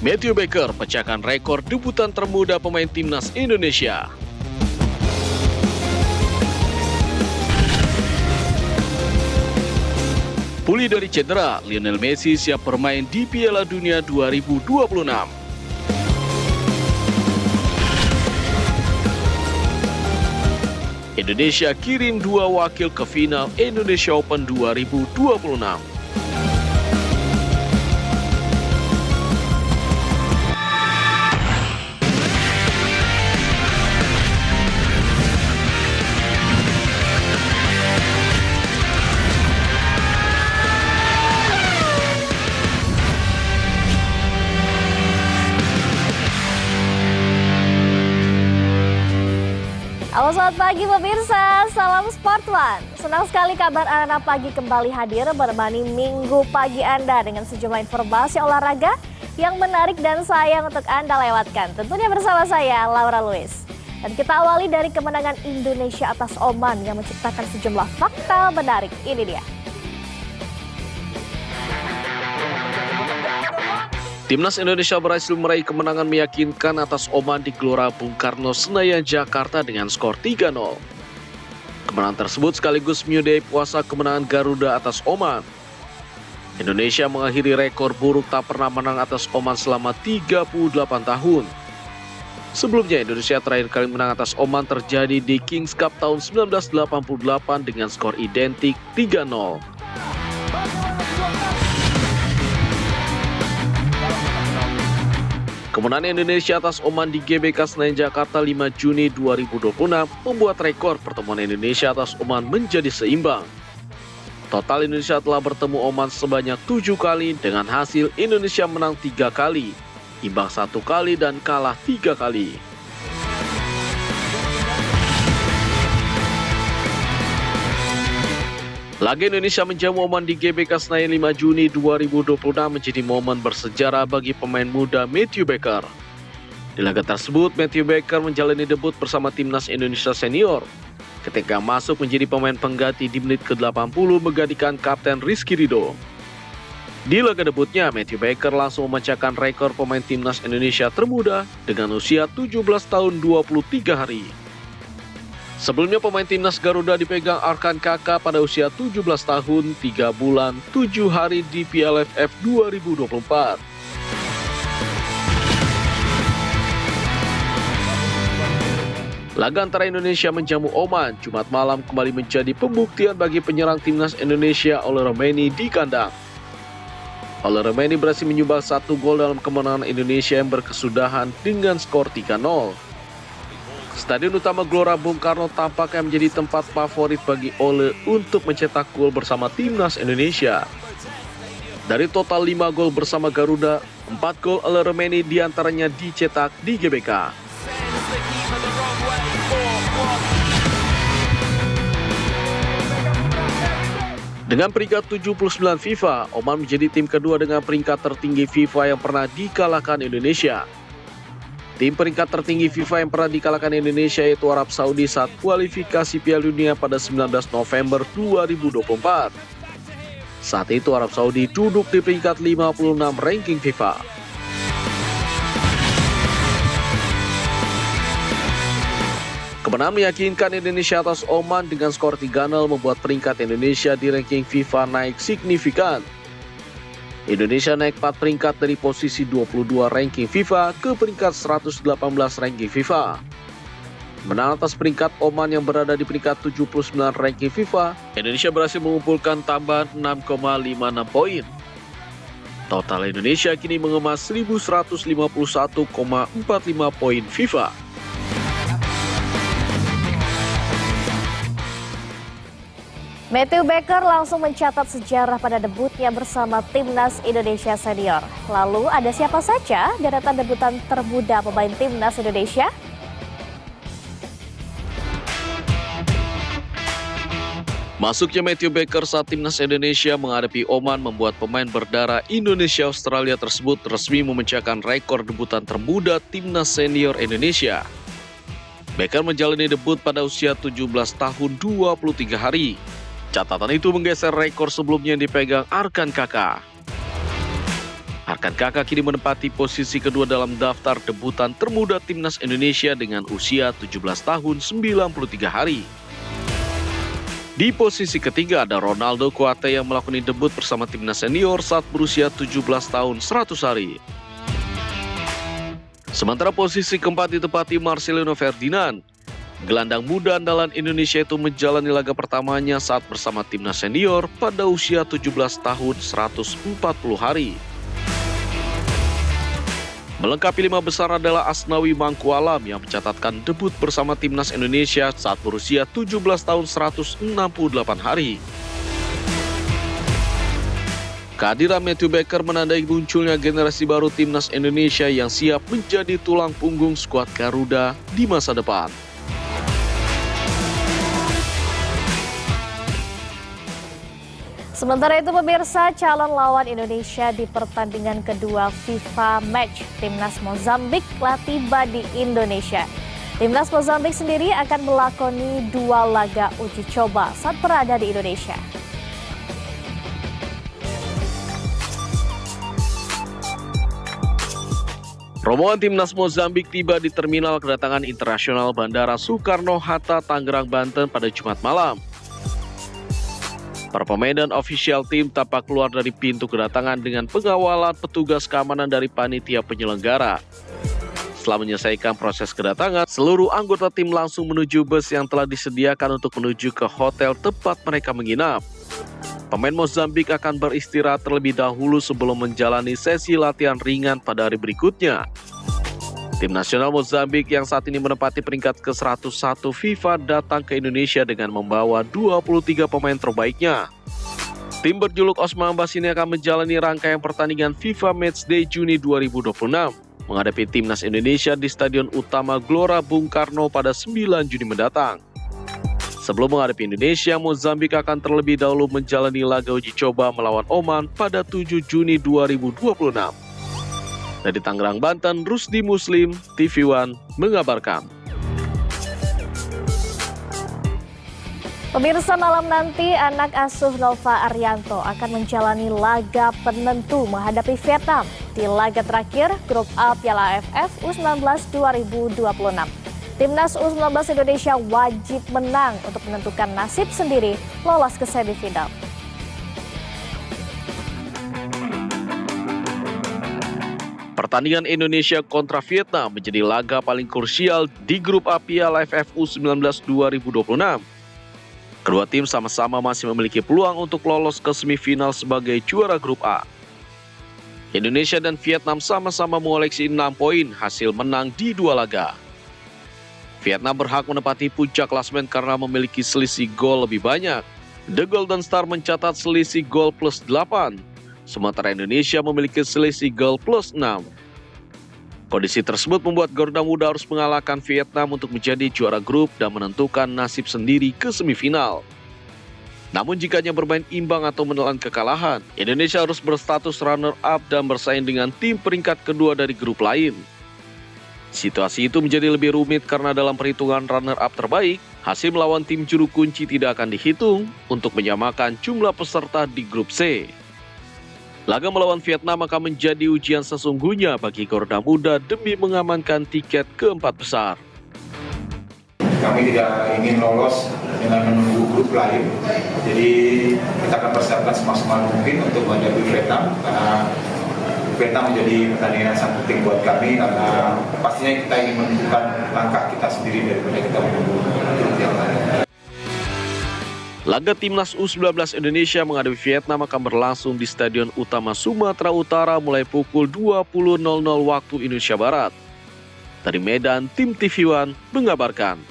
Matthew Baker pecahkan rekor debutan termuda pemain timnas Indonesia. Pulih dari cedera, Lionel Messi siap bermain di Piala Dunia 2026. Indonesia kirim 2 wakil ke final Indonesia Open 2026. Halo, selamat pagi pemirsa, salam Sport One. Senang sekali kabar Arena Pagi kembali hadir menemani minggu pagi Anda dengan sejumlah informasi olahraga yang menarik dan sayang untuk Anda lewatkan. Tentunya bersama saya, Laura Luis. Dan kita awali dari kemenangan Indonesia atas Oman yang menciptakan sejumlah fakta menarik. Ini dia. Timnas Indonesia berhasil meraih kemenangan meyakinkan atas Oman di Gelora Bung Karno, Senayan, Jakarta dengan skor 3-0. Kemenangan tersebut sekaligus menyudahi puasa kemenangan Garuda atas Oman. Indonesia mengakhiri rekor buruk tak pernah menang atas Oman selama 38 tahun. Sebelumnya Indonesia terakhir kali menang atas Oman terjadi di Kings Cup tahun 1988 dengan skor identik 3-0. Kemenangan Indonesia atas Oman di GBK Senayan Jakarta 5 Juni 2026 membuat rekor pertemuan Indonesia atas Oman menjadi seimbang. Total Indonesia telah bertemu Oman sebanyak 7 kali dengan hasil Indonesia menang 3 kali, imbang 1 kali dan kalah 3 kali. Laga Indonesia menjamu Oman di GBK Senayan 5 Juni 2026 menjadi momen bersejarah bagi pemain muda Matthew Baker. Di laga tersebut, Matthew Baker menjalani debut bersama timnas Indonesia senior. Ketika masuk menjadi pemain pengganti di menit ke-80 menggantikan Kapten Rizky Ridho. Di laga debutnya, Matthew Baker langsung memecahkan rekor pemain timnas Indonesia termuda dengan usia 17 tahun 23 hari. Sebelumnya pemain timnas Garuda dipegang Arkan Kakak pada usia 17 tahun, 3 bulan, 7 hari di PLFF 2024. Laga antara Indonesia menjamu Oman Jumat malam kembali menjadi pembuktian bagi penyerang timnas Indonesia Oleh Romeni di kandang. Oleh Romeni berhasil menyumbang 1 gol dalam kemenangan Indonesia yang berkesudahan dengan skor 3-0. Stadion utama Gelora Bung Karno tampaknya menjadi tempat favorit bagi Ole untuk mencetak gol bersama timnas Indonesia. Dari total 5 gol bersama Garuda, 4 gol Ole Romeni diantaranya dicetak di GBK. Dengan peringkat 79 FIFA, Oman menjadi tim kedua dengan peringkat tertinggi FIFA yang pernah dikalahkan Indonesia. Tim peringkat tertinggi FIFA yang pernah dikalahkan Indonesia yaitu Arab Saudi saat kualifikasi Piala Dunia pada 19 November 2024. Saat itu Arab Saudi duduk di peringkat 56 ranking FIFA. Kemenangan meyakinkan Indonesia atas Oman dengan skor 3-0 membuat peringkat Indonesia di ranking FIFA naik signifikan. Indonesia naik 4 peringkat dari posisi 22 ranking FIFA ke peringkat 118 ranking FIFA. Menang atas peringkat Oman yang berada di peringkat 79 ranking FIFA, Indonesia berhasil mengumpulkan tambahan 6,56 poin. Total Indonesia kini mengemas 1151,45 poin FIFA. Matthew Baker langsung mencatat sejarah pada debutnya bersama timnas Indonesia senior. Lalu ada siapa saja deretan debutan termuda pemain timnas Indonesia? Masuknya Matthew Baker saat timnas Indonesia menghadapi Oman membuat pemain berdarah Indonesia Australia tersebut resmi memecahkan rekor debutan termuda timnas senior Indonesia. Baker menjalani debut pada usia 17 tahun 23 hari. Catatan itu menggeser rekor sebelumnya yang dipegang Arkan Kakak. Bahkan kakak kini menempati posisi kedua dalam daftar debutan termuda timnas Indonesia dengan usia 17 tahun 93 hari. Di posisi ketiga ada Ronaldo Kuate yang melakukan debut bersama timnas senior saat berusia 17 tahun 100 hari. Sementara posisi keempat ditempati Marcelino Ferdinand. Gelandang muda andalan Indonesia itu menjalani laga pertamanya saat bersama timnas senior pada usia 17 tahun 140 hari. Melengkapi lima besar adalah Asnawi Mangkualam yang mencatatkan debut bersama timnas Indonesia saat berusia 17 tahun 168 hari. Kehadiran Matthew Baker menandai munculnya generasi baru timnas Indonesia yang siap menjadi tulang punggung skuad Garuda di masa depan. Sementara itu pemirsa, calon lawan Indonesia di pertandingan kedua FIFA Match Timnas Mozambik telah tiba di Indonesia. Timnas Mozambik sendiri akan melakoni 2 laga uji coba saat berada di Indonesia. Rombongan timnas Mozambik tiba di Terminal Kedatangan Internasional Bandara Soekarno-Hatta, Tangerang, Banten pada Jumat malam. Para pemain dan official tim tampak keluar dari pintu kedatangan dengan pengawalan petugas keamanan dari panitia penyelenggara. Setelah menyelesaikan proses kedatangan, seluruh anggota tim langsung menuju bus yang telah disediakan untuk menuju ke hotel tempat mereka menginap. Pemain Mozambik akan beristirahat terlebih dahulu sebelum menjalani sesi latihan ringan pada hari berikutnya. Tim nasional Mozambik yang saat ini menempati peringkat ke-101 FIFA datang ke Indonesia dengan membawa 23 pemain terbaiknya. Tim berjuluk Osman Bas ini akan menjalani rangkaian pertandingan FIFA Matchday Juni 2026 menghadapi timnas Indonesia di Stadion Utama Gelora Bung Karno pada 9 Juni mendatang. Sebelum menghadapi Indonesia, Mozambik akan terlebih dahulu menjalani laga uji coba melawan Oman pada 7 Juni 2026. Dari Tangerang, Banten, Rusdi Muslim, TV One mengabarkan. Pemirsa, malam nanti anak asuh Nova Arianto akan menjalani laga penentu menghadapi Vietnam di laga terakhir Grup A Piala AFF U19 2026. Timnas U19 Indonesia wajib menang untuk menentukan nasib sendiri lolos ke semifinal. Pertandingan Indonesia kontra Vietnam menjadi laga paling krusial di Grup A Piala AFF U19 2026. Kedua tim sama-sama masih memiliki peluang untuk lolos ke semifinal sebagai juara Grup A. Indonesia dan Vietnam sama-sama mengoleksi 6 poin hasil menang di 2 laga. Vietnam berhak menempati puncak klasemen karena memiliki selisih gol lebih banyak. The Golden Star mencatat selisih gol plus 8. Sementara Indonesia memiliki selisih gol plus 6. Kondisi tersebut membuat Garuda Muda harus mengalahkan Vietnam untuk menjadi juara grup dan menentukan nasib sendiri ke semifinal. Namun jika hanya bermain imbang atau menelan kekalahan, Indonesia harus berstatus runner-up dan bersaing dengan tim peringkat kedua dari grup lain. Situasi itu menjadi lebih rumit karena dalam perhitungan runner-up terbaik, hasil melawan tim juru kunci tidak akan dihitung untuk menyamakan jumlah peserta di grup C. Laga melawan Vietnam akan menjadi ujian sesungguhnya bagi Garuda Muda demi mengamankan tiket keempat besar. Kami tidak ingin lolos dengan menunggu grup lain, jadi kita akan persiapkan semaksimal mungkin untuk menghadapi Vietnam, karena Vietnam menjadi pertandingan yang sangat penting buat kami, karena pastinya kita ingin menentukan langkah kita sendiri daripada kita menunggu grup yang lain. Laga Timnas U19 Indonesia menghadapi Vietnam akan berlangsung di Stadion Utama Sumatera Utara mulai pukul 20.00 waktu Indonesia Barat. Dari Medan, tim TV One mengabarkan.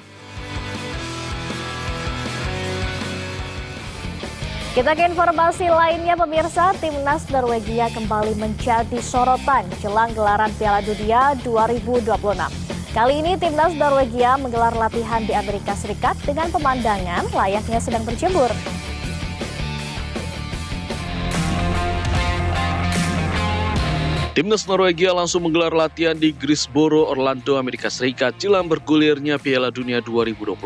Kita ke informasi lainnya pemirsa, Timnas Norwegia kembali menjadi sorotan jelang gelaran Piala Dunia 2026. Kali ini Timnas Norwegia menggelar latihan di Amerika Serikat dengan pemandangan layaknya sedang berjemur. Timnas Norwegia langsung menggelar latihan di Greensboro, Orlando, Amerika Serikat jelang bergulirnya Piala Dunia 2026.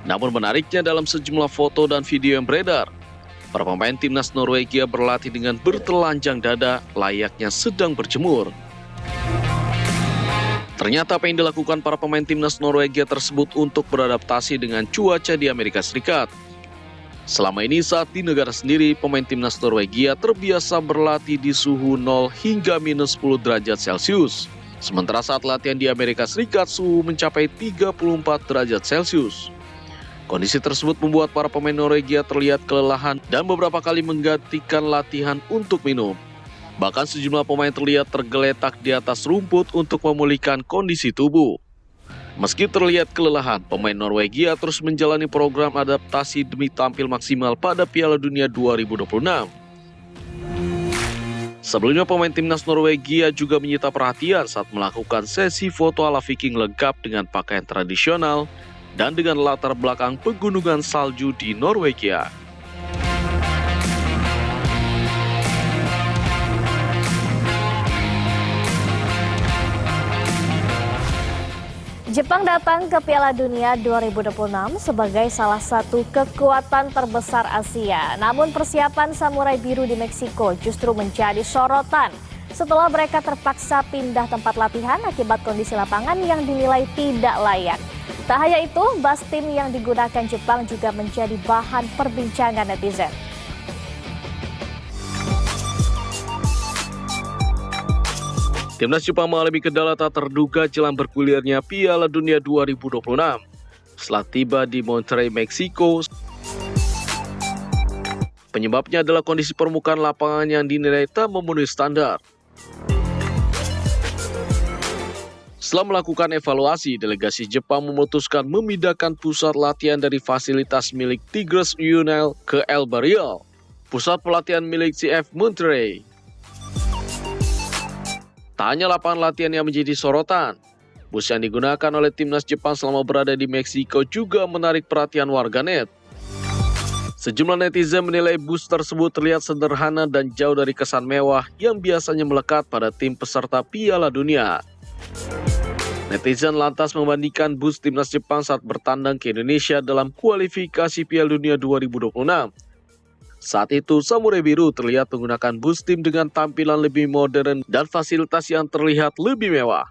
Namun menariknya dalam sejumlah foto dan video yang beredar, Para pemain timnas Norwegia berlatih dengan bertelanjang dada layaknya sedang berjemur. Ternyata apa yang dilakukan para pemain timnas Norwegia tersebut untuk beradaptasi dengan cuaca di Amerika Serikat. Selama ini saat di negara sendiri, pemain timnas Norwegia terbiasa berlatih di suhu 0 hingga minus 10 derajat Celcius. Sementara saat latihan di Amerika Serikat, suhu mencapai 34 derajat Celcius. Kondisi tersebut membuat para pemain Norwegia terlihat kelelahan dan beberapa kali menggantikan latihan untuk minum. Bahkan sejumlah pemain terlihat tergeletak di atas rumput untuk memulihkan kondisi tubuh. Meski terlihat kelelahan, pemain Norwegia terus menjalani program adaptasi demi tampil maksimal pada Piala Dunia 2026. Sebelumnya pemain timnas Norwegia juga menyita perhatian saat melakukan sesi foto ala Viking lengkap dengan pakaian tradisional dan dengan latar belakang pegunungan salju di Norwegia. Jepang datang ke Piala Dunia 2026 sebagai salah satu kekuatan terbesar Asia. Namun persiapan Samurai Biru di Meksiko justru menjadi sorotan setelah mereka terpaksa pindah tempat latihan akibat kondisi lapangan yang dinilai tidak layak. Tak hanya itu, bus tim yang digunakan Jepang juga menjadi bahan perbincangan netizen. Timnas Jepang mengalami kendala tak terduga jelang bergulirnya Piala Dunia 2026. Setelah tiba di Monterrey, Meksiko, penyebabnya adalah kondisi permukaan lapangan yang dinilai tak memenuhi standar. Setelah melakukan evaluasi, delegasi Jepang memutuskan memindahkan pusat latihan dari fasilitas milik Tigres United ke El Barril, pusat pelatihan milik CF Monterrey. Tak hanya lapangan latihan yang menjadi sorotan, bus yang digunakan oleh timnas Jepang selama berada di Meksiko juga menarik perhatian warganet. Sejumlah netizen menilai bus tersebut terlihat sederhana dan jauh dari kesan mewah yang biasanya melekat pada tim peserta Piala Dunia. Netizen lantas membandingkan bus timnas Jepang saat bertandang ke Indonesia dalam kualifikasi Piala Dunia 2026. Saat itu, Samurai Biru terlihat menggunakan bus tim dengan tampilan lebih modern dan fasilitas yang terlihat lebih mewah.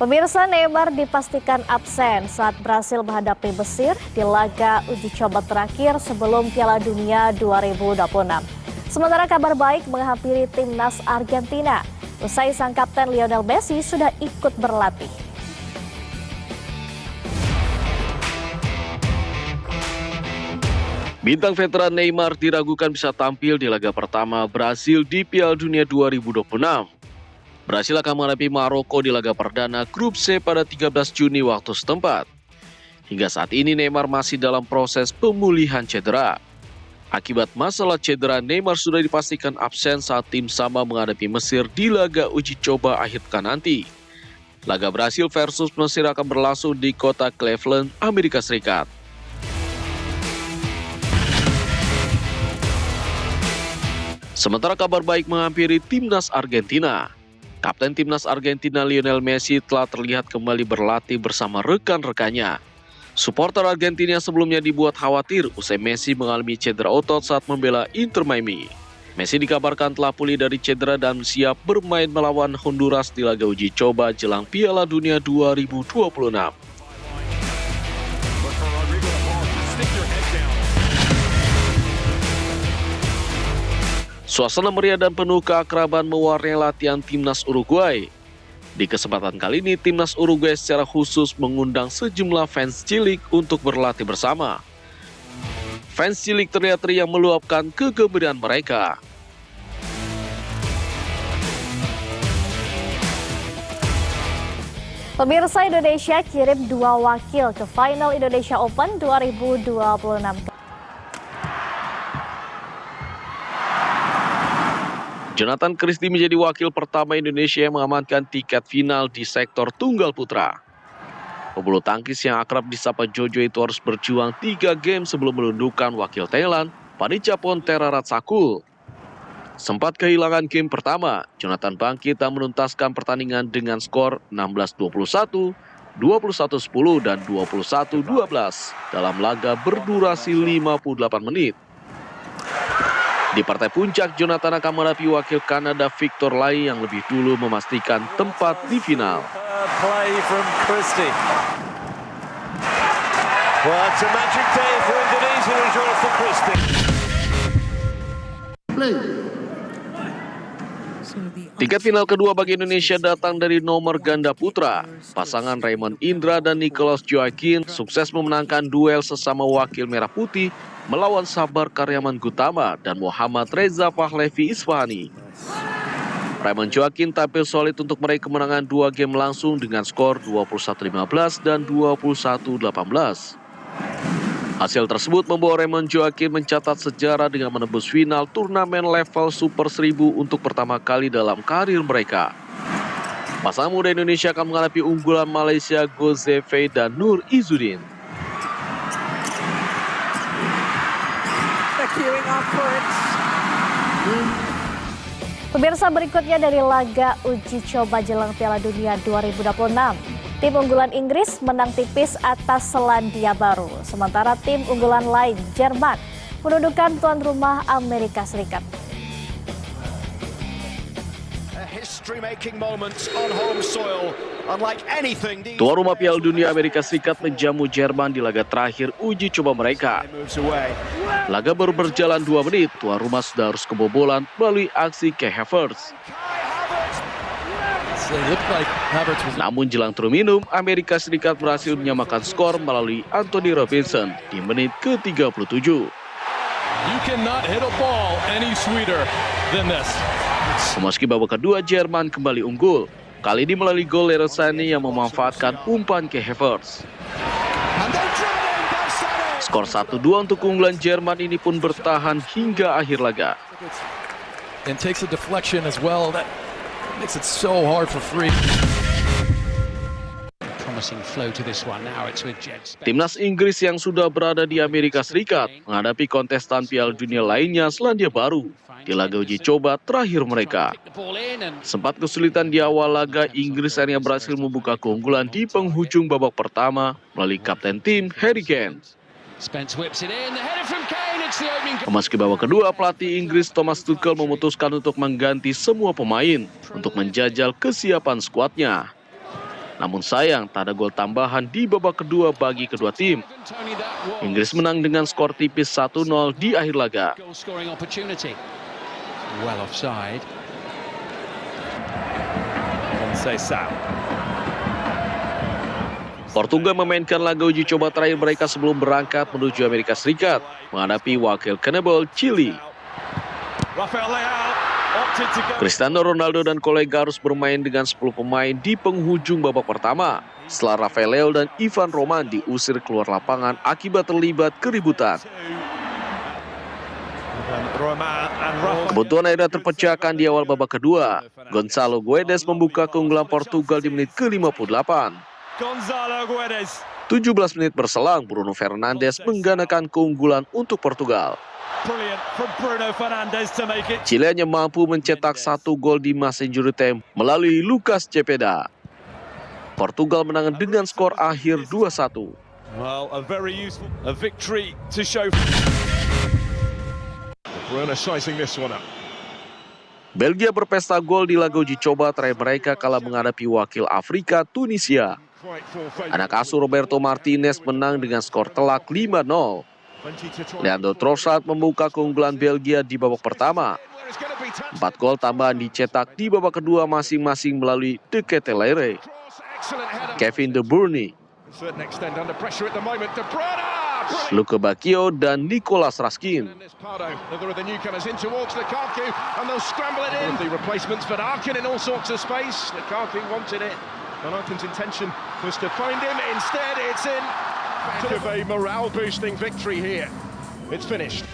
Pemirsa, Neymar dipastikan absen saat berhasil menghadapi Mesir di laga uji coba terakhir sebelum Piala Dunia 2026. Sementara kabar baik menghampiri timnas Argentina. Usai sang kapten Lionel Messi sudah ikut berlatih. Bintang veteran Neymar diragukan bisa tampil di laga pertama Brasil di Piala Dunia 2026. Brasil akan menghadapi Maroko di laga perdana Grup C pada 13 Juni waktu setempat. Hingga saat ini Neymar masih dalam proses pemulihan cedera. Akibat masalah cedera, Neymar sudah dipastikan absen saat tim sama menghadapi Mesir di laga uji coba akhir pekan nanti. Laga Brasil versus Mesir akan berlangsung di kota Cleveland, Amerika Serikat. Sementara kabar baik menghampiri timnas Argentina. Kapten timnas Argentina Lionel Messi telah terlihat kembali berlatih bersama rekan-rekannya. Supporter Argentina sebelumnya dibuat khawatir usai Messi mengalami cedera otot saat membela Inter Miami. Messi dikabarkan telah pulih dari cedera dan siap bermain melawan Honduras di laga uji coba jelang Piala Dunia 2026. Suasana meriah dan penuh keakraban mewarnai latihan timnas Uruguay. Di kesempatan kali ini, timnas Uruguay secara khusus mengundang sejumlah fans cilik untuk berlatih bersama. Fans cilik terlihat riang meluapkan kegembiraan mereka. Pemirsa, Indonesia kirim 2 wakil ke final Indonesia Open 2026. Jonathan Christie menjadi wakil pertama Indonesia yang mengamankan tiket final di sektor tunggal putra. Pebulu tangkis yang akrab disapa Jojo itu harus berjuang 3 game sebelum menundukkan wakil Thailand, Panichapon Theraratchakul. Sempat kehilangan game pertama, Jonathan bangkit dan menuntaskan pertandingan dengan skor 16-21 21-10 dan 21-12 dalam laga berdurasi 58 menit. Di partai puncak, Jonathan akan menghadapi wakil Kanada Victor Lai yang lebih dulu memastikan tempat di final. Play from Christie. Well, it's a magic day for Indonesia and Jonathan Christie. Tiket final kedua bagi Indonesia datang dari nomor ganda putra. Pasangan Raymond Indra dan Nicholas Joaquin sukses memenangkan duel sesama wakil merah putih melawan Sabar Karyaman Gutama dan Muhammad Reza Pahlevi Isfahani. Raymond Joaquin tampil solid untuk meraih kemenangan 2 game langsung dengan skor 21-15 dan 21-18. Hasil tersebut membawa Raymond Joaquin mencatat sejarah dengan menembus final turnamen level Super 1000 untuk pertama kali dalam karir mereka. Pasangan muda Indonesia akan menghadapi unggulan Malaysia Go Zhe Fei dan Nur Izzuddin. Pemirsa, berikutnya dari laga uji coba jelang Piala Dunia 2026. Tim unggulan Inggris menang tipis atas Selandia Baru. Sementara tim unggulan lain, Jerman, mendudukan tuan rumah Amerika Serikat. Tuan rumah Piala Dunia Amerika Serikat menjamu Jerman di laga terakhir uji coba mereka. Laga baru berjalan 2 menit, tuan rumah sudah harus kebobolan melalui aksi Kai Havertz. Namun jelang turun minum, Amerika Serikat berhasil menyamakan skor melalui Anthony Robinson di menit ke-37. Memasuki babak kedua, Jerman kembali unggul. Kali ini melalui gol Leroy Sané yang memanfaatkan umpan Kai Havertz. Skor 1-2 untuk keunggulan Jerman ini pun bertahan hingga akhir laga. And takes a deflection as well. That makes it so hard for free. Timnas Inggris yang sudah berada di Amerika Serikat menghadapi kontestan Piala Dunia lainnya Selandia Baru di laga uji coba terakhir mereka. Sempat kesulitan di awal laga, Inggris akhirnya berhasil membuka keunggulan di penghujung babak pertama melalui kapten tim Harry Kane. Memasuki babak kedua, pelatih Inggris Thomas Tuchel memutuskan untuk mengganti semua pemain untuk menjajal kesiapan skuadnya. Namun sayang, tak ada gol tambahan di babak kedua bagi kedua tim. Inggris menang dengan skor tipis 1-0 di akhir laga. Portugal memainkan laga uji coba terakhir mereka sebelum berangkat menuju Amerika Serikat menghadapi wakil CONMEBOL Chili. Cristiano Ronaldo dan kolega harus bermain dengan 10 pemain di penghujung babak pertama setelah Rafael Leao dan Ivan Roman diusir keluar lapangan akibat terlibat keributan. Kebutuhan akhirnya terpecahkan di awal babak kedua. Gonçalo Guedes membuka keunggulan Portugal di menit ke-58. 17 menit berselang, Bruno Fernandes menggandakan keunggulan untuk Portugal. Chile hanya mampu mencetak 1 gol di masa injury time melalui Lucas Cepeda. Portugal menang dengan skor akhir 2-1. Belgia berpesta gol di laga uji coba terakhir mereka kala menghadapi wakil Afrika, Tunisia. Anak asuh Roberto Martinez menang dengan skor telak 5-0. Leandro Trossard membuka keunggulan Belgia di babak pertama. 4 gol tambahan dicetak di babak kedua masing-masing melalui De Ketelaere, Kevin De Bruyne, Luke Bacchio, dan Nicolas Raskin. Arkin's intention was to find him. Instead, it's in. A morale-boosting victory here. It's finished.